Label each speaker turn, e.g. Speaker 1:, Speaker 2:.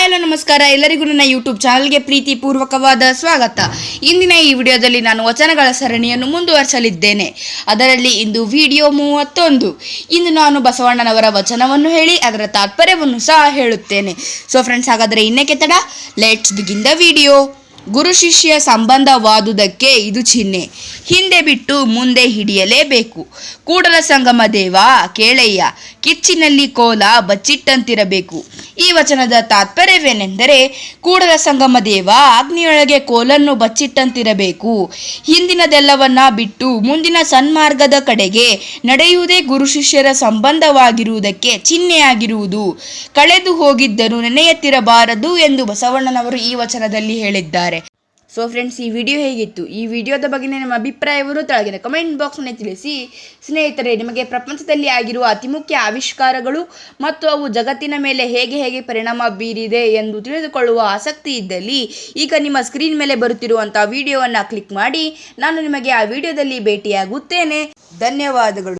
Speaker 1: Hi hello ನಮಸ್ಕಾರ ಎಲ್ಲರಿಗೂ ನನ್ನ ಯೂಟ್ಯೂಬ್ ಚಾನಲ್ಗೆ ಪ್ರೀತಿಪೂರ್ವಕವಾದ ಸ್ವಾಗತ. ಇಂದಿನ ಈ ವಿಡಿಯೋದಲ್ಲಿ ನಾನು ವಚನಗಳ ಸರಣಿಯನ್ನು ಮುಂದುವರಿಸಲಿದ್ದೇನೆ. ಅದರಲ್ಲಿ ಇಂದು ವಿಡಿಯೋ 31. ಇಂದು ನಾನು ಬಸವಣ್ಣನವರ ವಚನವನ್ನು ಹೇಳಿ ಅದರ ತಾತ್ಪರ್ಯವನ್ನು ಸಹ ಹೇಳುತ್ತೇನೆ. ಸೊ ಫ್ರೆಂಡ್ಸ್, ಹಾಗಾದರೆ ಇನ್ನೇಕೆ ತಡ, ಲೆಟ್ಸ್ ಬಿಗಿನ್ ದ ವಿಡಿಯೋ. ಗುರು ಶಿಷ್ಯ ಸಂಬಂಧವಾದುದಕ್ಕೆ ಇದು ಚಿಹ್ನೆ, ಹಿಂದೆ ಬಿಟ್ಟು ಮುಂದೆ ಹಿಡಿಯಲೇಬೇಕು. ಕೂಡಲ ಸಂಗಮ ದೇವ ಕೇಳಯ್ಯ, ಕಿಚ್ಚಿನಲ್ಲಿ ಕೋಲ ಬಚ್ಚಿಟ್ಟಂತಿರಬೇಕು. ಈ ವಚನದ ತಾತ್ಪರ್ಯವೇನೆಂದರೆ, ಕೂಡಲ ಸಂಗಮ ದೇವ ಅಗ್ನಿಯೊಳಗೆ ಕೋಲನ್ನು ಬಚ್ಚಿಟ್ಟಂತಿರಬೇಕು. ಹಿಂದಿನದೆಲ್ಲವನ್ನ ಬಿಟ್ಟು ಮುಂದಿನ ಸನ್ಮಾರ್ಗದ ಕಡೆಗೆ ನಡೆಯುವುದೇ ಗುರು ಶಿಷ್ಯರ ಸಂಬಂಧವಾಗಿರುವುದಕ್ಕೆ ಚಿಹ್ನೆಯಾಗಿರುವುದು. ಕಳೆದು ಹೋಗಿದ್ದರೂ ನೆನೆಯುತ್ತಿರಬಾರದು ಎಂದು ಬಸವಣ್ಣನವರು ಈ ವಚನದಲ್ಲಿ ಹೇಳಿದ್ದಾರೆ. ಸೊ ಫ್ರೆಂಡ್ಸ್, ಈ ವಿಡಿಯೋ ಹೇಗಿತ್ತು? ಈ ವಿಡಿಯೋದ ಬಗ್ಗೆ ನಿಮ್ಮ ಅಭಿಪ್ರಾಯವನ್ನು ಕೆಳಗಿನ ಕಮೆಂಟ್ ಬಾಕ್ಸ್ನಲ್ಲಿ ತಿಳಿಸಿ. ಸ್ನೇಹಿತರೆ, ನಿಮಗೆ ಪ್ರಪಂಚದಲ್ಲಿ ಆಗಿರುವ ಅತಿ ಮುಖ್ಯ ಆವಿಷ್ಕಾರಗಳು ಮತ್ತು ಅವು ಜಗತ್ತಿನ ಮೇಲೆ ಹೇಗೆ ಪರಿಣಾಮ ಬೀರಿದೆ ಎಂದು ತಿಳಿದುಕೊಳ್ಳುವ ಆಸಕ್ತಿ ಇದ್ದಲ್ಲಿ ಈಗ ನಿಮ್ಮ ಸ್ಕ್ರೀನ್ ಮೇಲೆ ಬರುತ್ತಿರುವಂಥ ವಿಡಿಯೋವನ್ನು ಕ್ಲಿಕ್ ಮಾಡಿ. ನಾನು ನಿಮಗೆ ಆ ವಿಡಿಯೋದಲ್ಲಿ ಭೇಟಿಯಾಗುತ್ತೇನೆ. ಧನ್ಯವಾದಗಳು.